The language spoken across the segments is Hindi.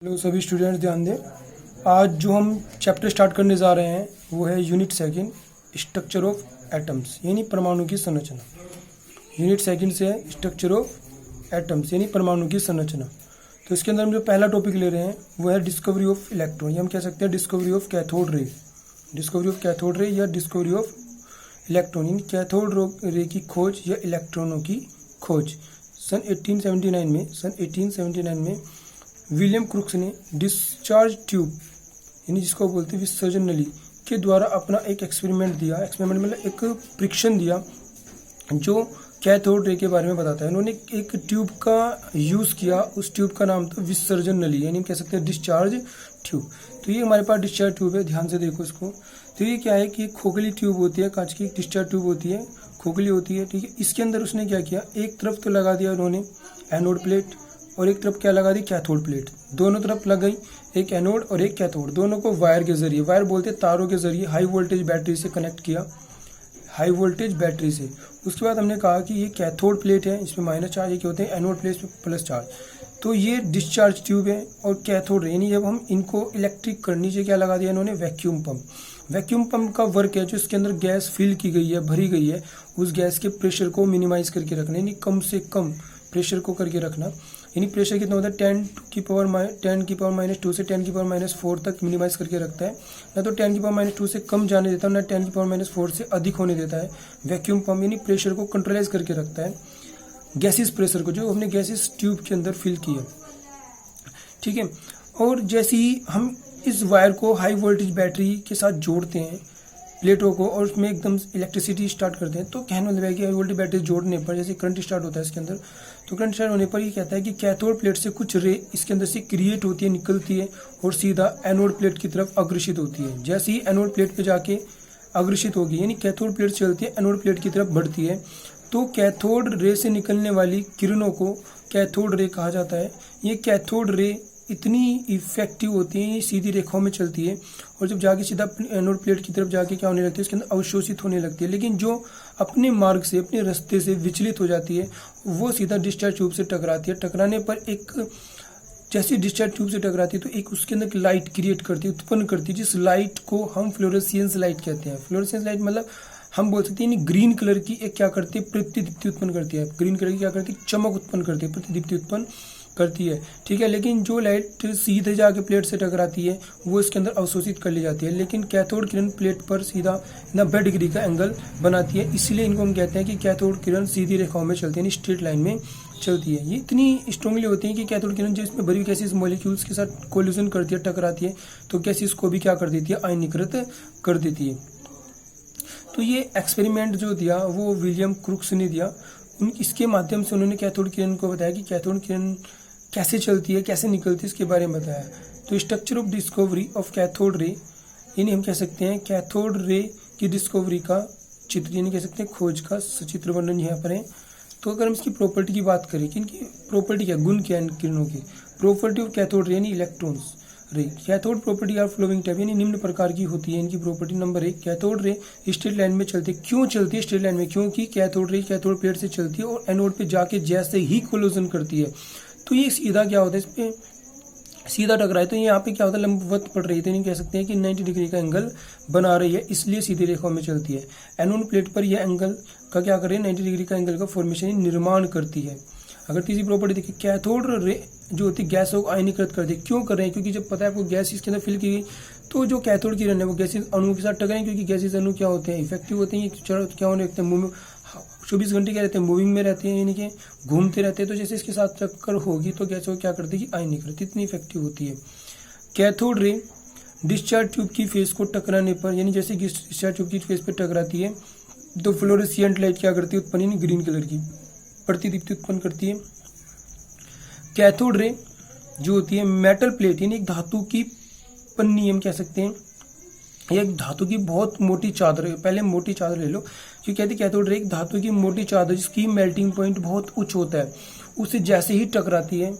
हेलो सभी स्टूडेंट्स, ध्यान दें। आज जो हम चैप्टर स्टार्ट करने जा रहे हैं वो है unit second, structure of atoms यानी परमाणु की संरचना। यूनिट सेकंड से है स्ट्रक्चर ऑफ एटम्स यानी परमाणु की संरचना। तो इसके अंदर हम जो पहला टॉपिक ले रहे हैं वो है डिस्कवरी ऑफ इलेक्ट्रॉन, या हम कह सकते हैं discovery of cathode ray. Discovery of cathode ray या डिस्कवरी ऑफ इलेक्ट्रॉन यानी कैथोड रे की खोज या इलेक्ट्रॉनों की खोज। सन 1879 में विलियम क्रुक्स ने डिस्चार्ज ट्यूब यानी जिसको बोलते हैं विसर्जन नली के द्वारा अपना एक एक्सपेरिमेंट दिया। एक्सपेरिमेंट मतलब एक परीक्षण दिया जो कैथोड रे के बारे में बताता है। उन्होंने एक ट्यूब का यूज़ किया, उस ट्यूब का नाम था विसर्जन नली यानी कह सकते हैं डिस्चार्ज ट्यूब। तो ये हमारे पास डिस्चार्ज ट्यूब है, ध्यान से देखो इसको। तो ये क्या है कि खोखली ट्यूब होती है, कांच की डिस्चार्ज ट्यूब होती है, खोखली होती है, ठीक है। इसके अंदर उसने क्या किया, एक तरफ तो लगा दिया उन्होंने एनोड प्लेट और एक तरफ क्या लगा दी, कैथोड प्लेट। दोनों तरफ लग गई, एक एनोड और एक कैथोड, दोनों को वायर के जरिए, वायर बोलते हैं तारों के जरिए, हाई वोल्टेज बैटरी से कनेक्ट किया, हाई वोल्टेज बैटरी से। उसके बाद हमने कहा कि ये कैथोड प्लेट है, इसमें माइनस चार्ज, ये होते हैं एनोड प्लेट में प्लस चार्ज। तो ये डिस्चार्ज ट्यूब है और कैथोड है, यानी जब हम इनको इलेक्ट्रिक कर, नीचे क्या लगा दिया इन्होंने, वैक्यूम पंप। वैक्यूम पंप का वर्क है जो इसके अंदर गैस फिल की गई है, भरी गई है, उस गैस के प्रेशर को मिनिमाइज करके रखना, यानी कम से कम प्रेशर को करके रखना। यानी प्रेशर कितना होता है 10 की पावर -2 से 10 की पावर -4 तक मिनिमाइज करके रखता है, ना तो 10 की पावर -2 से कम जाने देता है, ना 10 की पावर -4 से अधिक होने देता है। वैक्यूम पंप यानी प्रेशर को कंट्रोलाइज करके रखता है, गैसेस प्रेशर को जो हमने गैसेस ट्यूब के अंदर फिल किया, ठीक है। और जैसे ही हम इस वायर को हाई वोल्टेज बैटरी के साथ जोड़ते हैं प्लेटों को और उसमें एकदम इलेक्ट्रिसिटी स्टार्ट करते हैं, तो कहने मतलब है कि हाई वोल्टेज बैटरी जोड़ने पर जैसे करंट स्टार्ट होता है इसके अंदर, तो करंट स्टार्ट होने पर ये कहता है कि कैथोड प्लेट से कुछ रे इसके अंदर से क्रिएट होती है, निकलती है और सीधा एनोड प्लेट की तरफ अग्रसित होती है। जैसे ही एनोड प्लेट पे जाके अग्रसित होगी यानी कैथोड प्लेट चलती है, एनोड प्लेट की तरफ बढ़ती है, तो कैथोड रे से निकलने वाली किरणों को कैथोड रे कहा जाता है। ये कैथोड रे इतनी इफेक्टिव होती है, सीधी रेखाओं में चलती है और जब जाके सीधा एनोड प्लेट की तरफ जाके क्या होने लगती है, इसके अंदर अवशोषित होने लगती है। लेकिन जो अपने मार्ग से, अपने रास्ते से विचलित हो जाती है, वो सीधा डिस्चार्ज ट्यूब से टकराती है। टकराने पर एक जैसे डिस्चार्ज ट्यूब से टकराती है तो एक उसके अंदर लाइट क्रिएट करती है, उत्पन्न करती है, जिस लाइट को हम फ्लोरेसेंस लाइट कहते हैं। फ्लोरेसेंस लाइट मतलब हम बोल सकते हैं ग्रीन कलर की एक क्या करती है, प्रतिदीप्ति उत्पन्न करती है। ग्रीन कलर की क्या करती है, चमक उत्पन्न करती है, प्रतिदीप्ति उत्पन्न करती है, ठीक है। लेकिन जो लाइट सीधे जाके प्लेट से टकराती है वो इसके अंदर अवशोषित कर ली जाती है। लेकिन कैथोड किरण प्लेट पर सीधा 90 डिग्री का एंगल बनाती है, इसलिए इनको हम कहते हैं कि कैथोड किरण सीधी रेखाओं में चलती है, यानी स्ट्रेट लाइन में चलती है। ये इतनी स्ट्रांगली होती है कि कैथोड किरण जो इसमें भरी गैसेस मॉलिक्यूल्स के साथ कोलिजन करती है, टकराती है, तो गैसेस को भी क्या कर देती है, आयनीकृत कर देती है। तो ये एक्सपेरिमेंट जो दिया वो विलियम क्रुक्स ने दिया। इसके माध्यम से उन्होंने कैथोड किरण को बताया कि कैथोड किरण कैसे चलती है, कैसे निकलती है, इसके बारे में बताया। तो structure of discovery of cathode ray यानी हम कह सकते हैं कैथोड रे की डिस्कवरी का चित्र, यानी कह सकते हैं खोज का सचित्र वर्णन यहाँ पर है। तो अगर हम इसकी प्रॉपर्टी की बात करें कि इनकी प्रॉपर्टी क्या, गुण क्या है किरणों की, प्रॉपर्टी ऑफ कैथोड रे यानी electrons ray. Cathode property are following type यानी निम्न प्रकार की होती है इनकी property. Number 1, cathode ray straight line में चलती है। क्यों चलती है स्ट्रेट लाइन में, क्योंकि कैथोड रे कैथोड प्लेट से चलती है और एनोड पे जाके जैसे ही कोलिजन करती है तो ये सीधा क्या होता है, इस पे सीधा टकराए तो यहाँ पे क्या होता है, लंबवत पड़ रही है, तो नहीं कह सकते हैं कि 90 डिग्री का एंगल बना रही है, इसलिए सीधी रेखाओं में चलती है। एनोड प्लेट पर यह एंगल का क्या कर रही है, 90 डिग्री का एंगल का फॉर्मेशन निर्माण करती है। अगर तीसरी प्रॉपर्टी देखिए, कैथोड रे जो होती है गैसों को आयनीकृत करती है। क्यों कर रहे हैं, क्योंकि जब पता है आपको गैस इसके अंदर फिल की गई तो जो कैथोड किरण है वो गैसेस अणुओं के साथ टकराएंगे, क्योंकि गैसेस अणु क्या होते हैं, इफेक्टिव होते हैं, क्या होने लगते हैं, 24 घंटे क्या रहते हैं, मूविंग में रहते हैं, यानी कि घूमते रहते हैं। तो जैसे इसके साथ टक्कर होगी तो गैसों को क्या करती है, आयनीकृत, इतनी इफेक्टिव होती है। कैथोड रे डिस्चार्ज ट्यूब की फेस को टकराने पर, यानी जैसे डिस्चार्ज ट्यूब की फेस पर टकराती है तो फ्लोरेसेंट लाइट क्या करती है, उत्पन्न, यानी ग्रीन कलर की प्रतिदीप्ति उत्पन्न करती है। कैथोड रे जो होती है मेटल प्लेट यानी एक धातु की पन्नी हम कह सकते हैं, एक धातु की बहुत मोटी चादर है। पहले मोटी चादर ले लो, क्योंकि कहते हैं कैथोड रे एक धातु की मोटी चादर जिसकी मेल्टिंग पॉइंट बहुत उच्च होता है, उससे जैसे ही टकराती है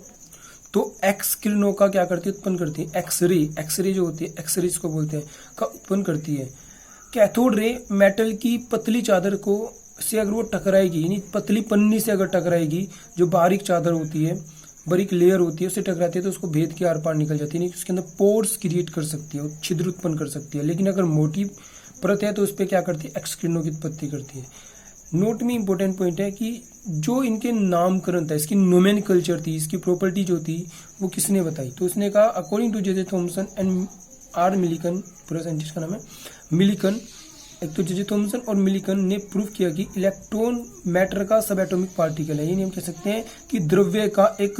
तो एक्स किरणों का क्या करती है, उत्पन्न करती है। एक्सरे जो होती है, एक्सरे इसको बोलते हैं, का उत्पन्न करती है। कैथोड रे मेटल की पतली चादर को से अगर वो टकराएगी, यानी पतली पन्नी से अगर टकराएगी जो बारीक चादर होती है, बारीक लेयर होती है उससे टकराती है तो उसको भेद के आर पार निकल जाती है, नहीं उसके अंदर पोर्स क्रिएट कर सकती है, छिद्र उत्पन्न कर सकती है। लेकिन अगर मोटी परत है तो उस पर क्या करती है, एक्स किरणों की उत्पत्ति करती है। नोट में इंपॉर्टेंट पॉइंट है कि जो इनके नामकरण था, इसकी नोमेनकल्चर थी, इसकी प्रॉपर्टी जो थी वो किसने बताई, तो उसने कहा according to J Thomson and R Millikan, पूरा साइंटिस्ट का नाम है मिलिकन, एक तो जे थॉमसन और मिलिकन ने प्रूव किया कि इलेक्ट्रॉन मैटर का सब एटॉमिक पार्टिकल है, यानी हम कह सकते हैं कि द्रव्य का एक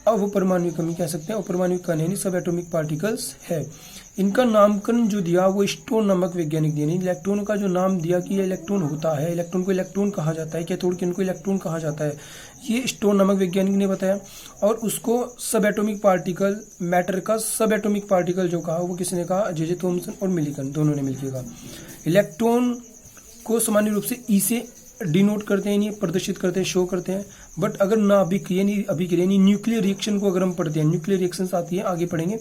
अवपरमाणु कण, कह सकते हैं अपरमाणु कण है, सब एटॉमिक पार्टिकल्स है। इनका नामकरण जो दिया वो स्टोन नामक वैज्ञानिक दिया, नहीं इलेक्ट्रॉन का जो नाम दिया कि ये इलेक्ट्रॉन होता है, इलेक्ट्रॉन को इलेक्ट्रॉन कहा जाता है, कैथोड किरण को इलेक्ट्रॉन कहा जाता है, ये स्टोन नामक वैज्ञानिक ने बताया। और उसको सब एटॉमिक पार्टिकल, मैटर का सब एटॉमिक पार्टिकल जो कहा वो किसने कहा, जे थॉमसन और मिलिकन दोनों ने मिलकर कहा। इलेक्ट्रॉन को सामान्य रूप से ई से डिनोट करते हैं, यानी प्रदर्शित करते हैं, शो करते हैं। बट अगर नाभिक यानी अभिक्रिया यानी न्यूक्लियर रिएक्शन को अगर हम पढ़ते हैं, न्यूक्लियर रिएक्शंस आती है आगे पढ़ेंगे,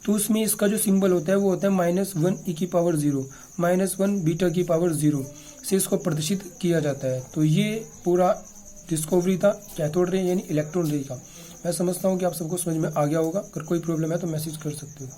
तो उसमें इसका जो सिंबल होता है वो होता है -1 e की पावर 0, -1 बीटा की पावर 0 से इसको प्रदर्शित किया जाता है। तो ये पूरा डिस्कवरी था कैथोड रे यानी इलेक्ट्रॉन रे का। मैं समझता हूँ कि आप सबको समझ में आ गया होगा। अगर कोई प्रॉब्लम है तो मैसेज कर सकते हो।